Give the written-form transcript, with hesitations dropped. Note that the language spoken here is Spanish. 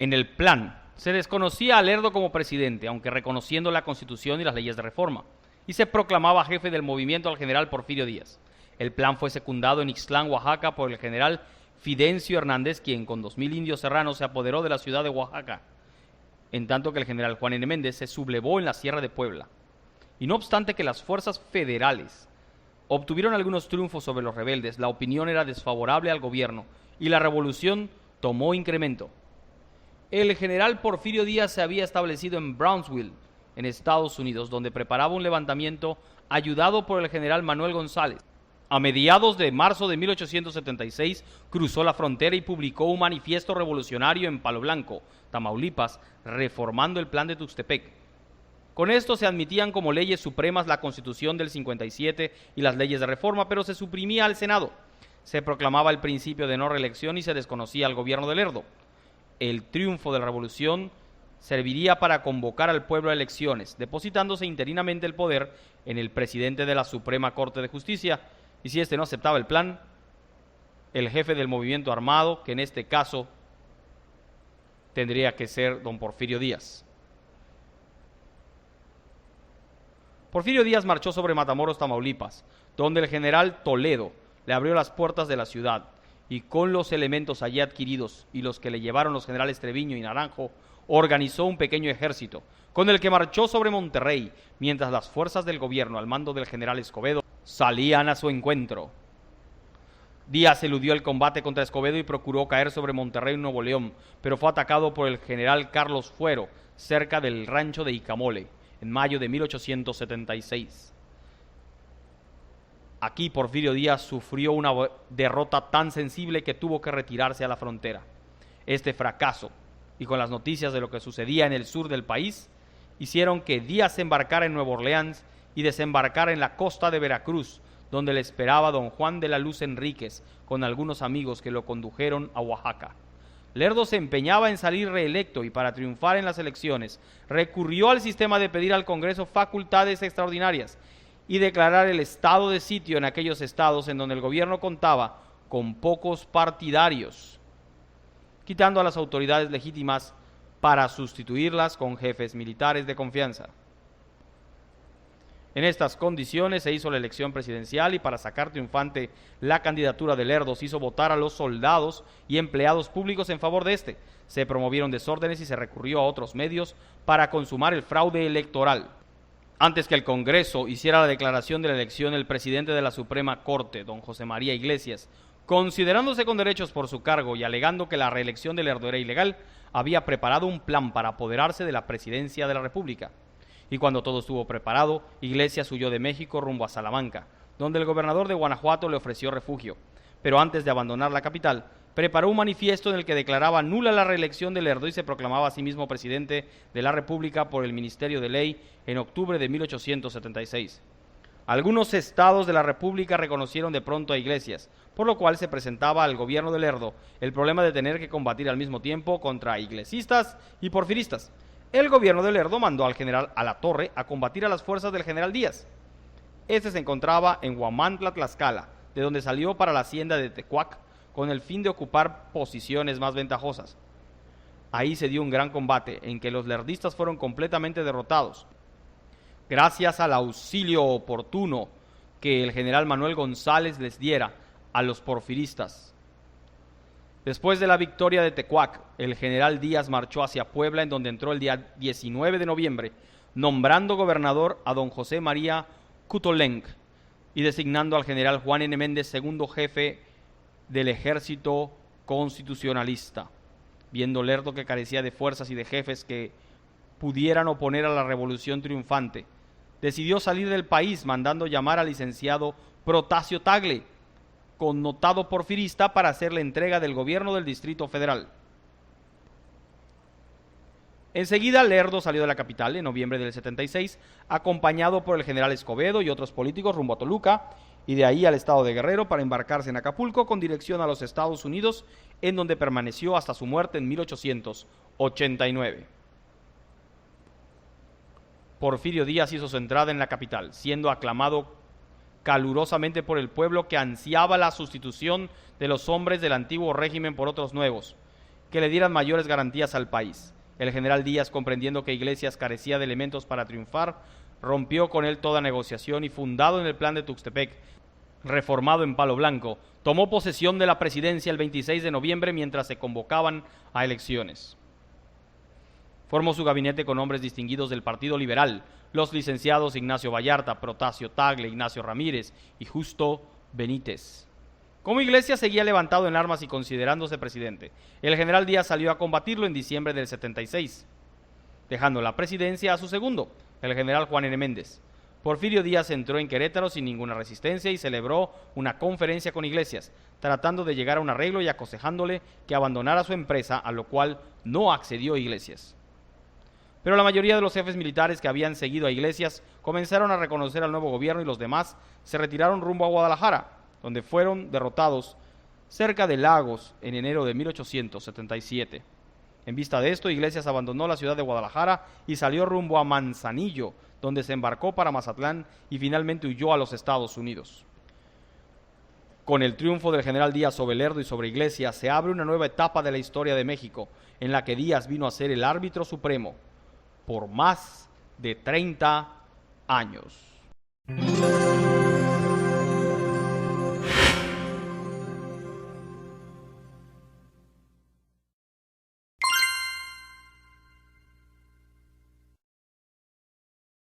En el plan, se desconocía a Lerdo como presidente, aunque reconociendo la Constitución y las leyes de reforma, y se proclamaba jefe del movimiento al general Porfirio Díaz. El plan fue secundado en Ixtlán, Oaxaca, por el general Fidencio Hernández, quien con 2000 indios serranos se apoderó de la ciudad de Oaxaca, en tanto que el general Juan N. Méndez se sublevó en la Sierra de Puebla. Y no obstante que las fuerzas federales obtuvieron algunos triunfos sobre los rebeldes, la opinión era desfavorable al gobierno y la revolución tomó incremento. El general Porfirio Díaz se había establecido en Brownsville, en Estados Unidos, donde preparaba un levantamiento ayudado por el general Manuel González. A mediados de marzo de 1876 cruzó la frontera y publicó un manifiesto revolucionario en Palo Blanco, Tamaulipas, reformando el plan de Tuxtepec. Con esto se admitían como leyes supremas la Constitución del 57 y las leyes de reforma, pero se suprimía al Senado. Se proclamaba el principio de no reelección y se desconocía al gobierno de Lerdo. El triunfo de la revolución serviría para convocar al pueblo a elecciones, depositándose interinamente el poder en el presidente de la Suprema Corte de Justicia, y si éste no aceptaba el plan, el jefe del movimiento armado, que en este caso tendría que ser don Porfirio Díaz. Porfirio Díaz marchó sobre Matamoros, Tamaulipas, donde el general Toledo le abrió las puertas de la ciudad, y con los elementos allí adquiridos y los que le llevaron los generales Treviño y Naranjo, organizó un pequeño ejército, con el que marchó sobre Monterrey, mientras las fuerzas del gobierno, al mando del general Escobedo, salían a su encuentro. Díaz eludió el combate contra Escobedo y procuró caer sobre Monterrey, Nuevo León, pero fue atacado por el general Carlos Fuero, cerca del rancho de Icamole, en mayo de 1876. Aquí Porfirio Díaz sufrió una derrota tan sensible que tuvo que retirarse a la frontera. Este fracaso, y con las noticias de lo que sucedía en el sur del país, hicieron que Díaz se embarcara en Nueva Orleans y desembarcara en la costa de Veracruz, donde le esperaba don Juan de la Luz Enríquez, con algunos amigos que lo condujeron a Oaxaca. Lerdo se empeñaba en salir reelecto y para triunfar en las elecciones recurrió al sistema de pedir al Congreso facultades extraordinarias y declarar el estado de sitio en aquellos estados en donde el gobierno contaba con pocos partidarios, quitando a las autoridades legítimas para sustituirlas con jefes militares de confianza. En estas condiciones se hizo la elección presidencial y para sacar triunfante la candidatura de Lerdo se hizo votar a los soldados y empleados públicos en favor de este. Se promovieron desórdenes y se recurrió a otros medios para consumar el fraude electoral. Antes que el Congreso hiciera la declaración de la elección, el presidente de la Suprema Corte, don José María Iglesias, considerándose con derechos por su cargo y alegando que la reelección de Lerdo era ilegal, había preparado un plan para apoderarse de la presidencia de la República. Y cuando todo estuvo preparado, Iglesias huyó de México rumbo a Salamanca, donde el gobernador de Guanajuato le ofreció refugio. Pero antes de abandonar la capital, preparó un manifiesto en el que declaraba nula la reelección de Lerdo y se proclamaba a sí mismo presidente de la República por el Ministerio de Ley en octubre de 1876. Algunos estados de la República reconocieron de pronto a Iglesias, por lo cual se presentaba al gobierno de Lerdo el problema de tener que combatir al mismo tiempo contra iglesistas y porfiristas. El gobierno de Lerdo mandó al general Alatorre a combatir a las fuerzas del general Díaz. Este se encontraba en Huamantla, Tlaxcala, de donde salió para la hacienda de Tecuac, con el fin de ocupar posiciones más ventajosas. Ahí se dio un gran combate, en que los lerdistas fueron completamente derrotados, gracias al auxilio oportuno que el general Manuel González les diera a los porfiristas. Después de la victoria de Tecuac, el general Díaz marchó hacia Puebla, en donde entró el día 19 de noviembre, nombrando gobernador a don José María Cutolenc y designando al general Juan N. Méndez segundo jefe del ejército constitucionalista. Viendo Lerdo que carecía de fuerzas y de jefes que pudieran oponer a la revolución triunfante, decidió salir del país, mandando llamar al licenciado Protasio Tagle, connotado porfirista, para hacerle entrega del gobierno del Distrito Federal. Enseguida Lerdo salió de la capital en noviembre del 76, acompañado por el general Escobedo y otros políticos rumbo a Toluca, y de ahí al estado de Guerrero para embarcarse en Acapulco con dirección a los Estados Unidos, en donde permaneció hasta su muerte en 1889. Porfirio Díaz hizo su entrada en la capital, siendo aclamado calurosamente por el pueblo que ansiaba la sustitución de los hombres del antiguo régimen por otros nuevos, que le dieran mayores garantías al país. El general Díaz, comprendiendo que Iglesias carecía de elementos para triunfar, rompió con él toda negociación y, fundado en el plan de Tuxtepec, reformado en Palo Blanco, tomó posesión de la presidencia el 26 de noviembre mientras se convocaban a elecciones. Formó su gabinete con hombres distinguidos del Partido Liberal, los licenciados Ignacio Vallarta, Protasio Tagle, Ignacio Ramírez y Justo Benítez. Como Iglesias seguía levantado en armas y considerándose presidente, el general Díaz salió a combatirlo en diciembre del 76, dejando la presidencia a su segundo, el general Juan N. Méndez. Porfirio Díaz entró en Querétaro sin ninguna resistencia y celebró una conferencia con Iglesias, tratando de llegar a un arreglo y aconsejándole que abandonara su empresa, a lo cual no accedió Iglesias. Pero la mayoría de los jefes militares que habían seguido a Iglesias comenzaron a reconocer al nuevo gobierno y los demás se retiraron rumbo a Guadalajara, donde fueron derrotados cerca de Lagos en enero de 1877. En vista de esto, Iglesias abandonó la ciudad de Guadalajara y salió rumbo a Manzanillo, donde se embarcó para Mazatlán y finalmente huyó a los Estados Unidos. Con el triunfo del general Díaz sobre Lerdo y sobre Iglesias, se abre una nueva etapa de la historia de México, en la que Díaz vino a ser el árbitro supremo por más de 30 años.